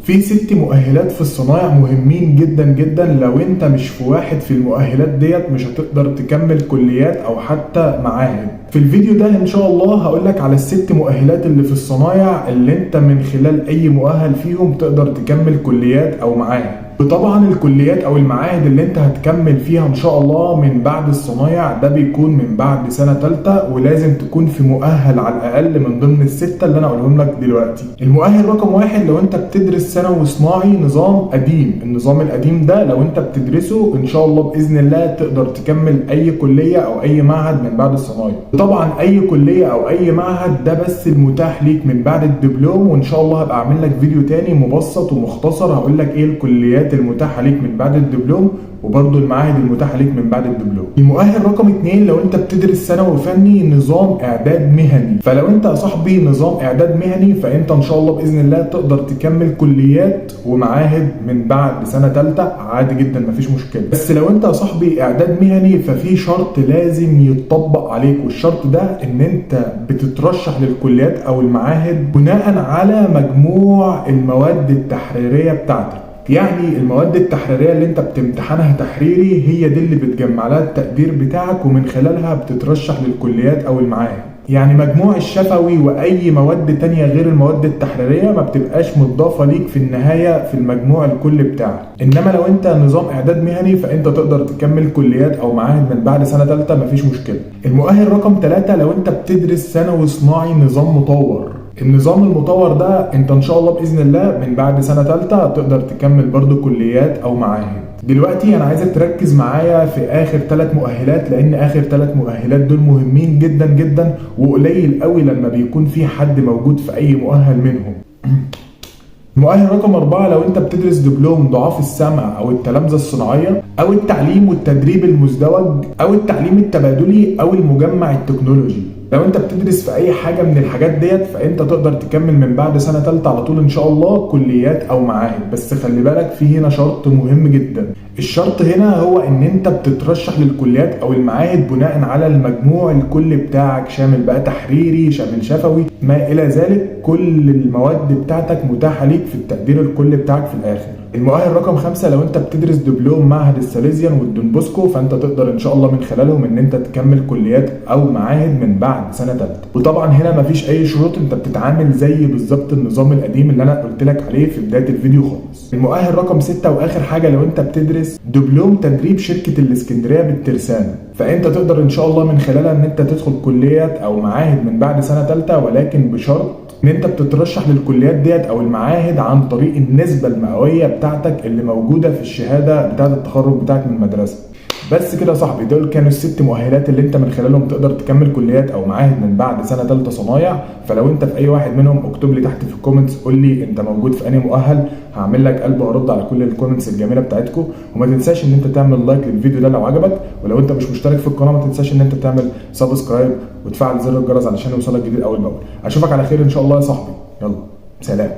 في 6 مؤهلات في الصنايع مهمين جدا جدا، لو انت مش في واحد في المؤهلات ديت مش هتقدر تكمل كليات او حتى معاهد. في الفيديو ده ان شاء الله هقولك على ال6 مؤهلات اللي في الصنايع اللي انت من خلال اي مؤهل فيهم تقدر تكمل كليات او معاهد. وطبعا الكليات او المعاهد اللي انت هتكمل فيها ان شاء الله من بعد الصنايع ده بيكون من بعد سنة تالتة، ولازم تكون في مؤهل على الاقل من ضمن ال6 اللي انا اقولهم لك دلوقتي. المؤهل رقم 1 لو انت بتدرس ثانوي صناعي نظام قديم. النظام القديم ده لو انت بتدرسه ان شاء الله باذن الله تقدر تكمل اي كلية او اي معهد من بعد الصنايع. طبعا اي كلية او اي معهد ده بس المتاح ليك من بعد الدبلوم، وان شاء الله هبقى اعمل لك فيديو تاني مبسط ومختصر هقول لك ايه الكليات المتاحة ليك من بعد الدبلوم وبرضه المعاهد المتاحة ليك من بعد الدبلوم. المؤهل رقم 2 لو انت بتدرس ثانوي فني نظام اعداد مهني. فلو انت يا صاحبي نظام اعداد مهني فانت ان شاء الله باذن الله تقدر تكمل كليات ومعاهد من بعد سنة تالتة عادي جدا مفيش مشكلة. بس لو انت يا صاحبي اعداد مهني ففي شرط لازم يتطبق عليك، والشرط ده ان انت بتترشح للكليات او المعاهد بناء على مجموع المواد التحريرية بتاعتك. يعني المواد التحريريه اللي انت بتمتحنها تحريري هي دي اللي بتجمع لها التقدير بتاعك ومن خلالها بتترشح للكليات او المعاهد. يعني مجموع الشفوي واي مواد تانية غير المواد التحريريه ما بتبقاش مضافه ليك في النهايه في المجموع الكلي بتاعك. انما لو انت نظام اعداد مهني فانت تقدر تكمل كليات او معاهد من بعد سنه ثالثه مفيش مشكله. المؤهل رقم 3 لو انت بتدرس ثانوي صناعي نظام مطور. النظام المطور ده انت ان شاء الله باذن الله من بعد سنه ثالثه تقدر تكمل برضو كليات او معاهد. دلوقتي انا عايزك تركز معايا في اخر 3 مؤهلات، لان اخر 3 مؤهلات دول مهمين جدا جدا وقليل قوي لما بيكون في حد موجود في اي مؤهل منهم. المؤهل رقم 4 لو انت بتدرس دبلوم ضعاف السمع او التلامذة الصناعية او التعليم والتدريب المزدوج او التعليم التبادلي او المجمع التكنولوجي. لو انت بتدرس في اي حاجة من الحاجات ديت فانت تقدر تكمل من بعد سنة ثالثة على طول ان شاء الله كليات او معاهد. بس خلي بالك في هنا شرط مهم جدا. الشرط هنا هو ان انت بتترشح للكليات او المعاهد بناء على المجموع الكلي بتاعك، شامل بقى تحريري شامل شفوي ما الى ذلك. كل المواد بتاعتك متاحة ليك في التقدير الكلي بتاعك في الاخر. المؤهل رقم 5 لو انت بتدرس دبلوم معهد الساليزيان والدون بوسكو فانت تقدر ان شاء الله من خلالهم ان انت تكمل كليات او معاهد من بعد سنه ثالثه. وطبعا هنا مفيش اي شروط، انت بتتعامل زي بالظبط النظام القديم اللي انا قلت لك عليه في بدايه الفيديو خالص. المؤهل رقم 6 واخر حاجه لو انت بتدرس دبلوم تدريب شركه الاسكندريه بالترسانه فانت تقدر ان شاء الله من خلالها ان انت تدخل كليات او معاهد من بعد سنه ثالثه، ولكن بشرط ان انت بتترشح للكليات ديت او المعاهد عن طريق النسبه المئويه بتاعتك اللي موجوده في الشهاده بتاعه التخرج بتاعك من المدرسه. بس كده يا صاحبي دول كانوا ال6 مؤهلات اللي انت من خلالهم تقدر تكمل كليات او معاهد من بعد سنه ثالثه صنايع. فلو انت في اي واحد منهم اكتب لي تحت في الكومنتس قول لي انت موجود في انهي مؤهل، هعمل لك قلب وارد على كل الكومنتس الجميله بتاعتكم. وما تنساش ان انت تعمل لايك للفيديو ده لو عجبك، ولو انت مش مشترك في القناه ما تنساش ان انت تعمل سبسكرايب وتفعل زر الجرس علشان يوصلك جديد اول باول. اشوفك على خير ان شاء الله يا صاحبي، يلا سلام.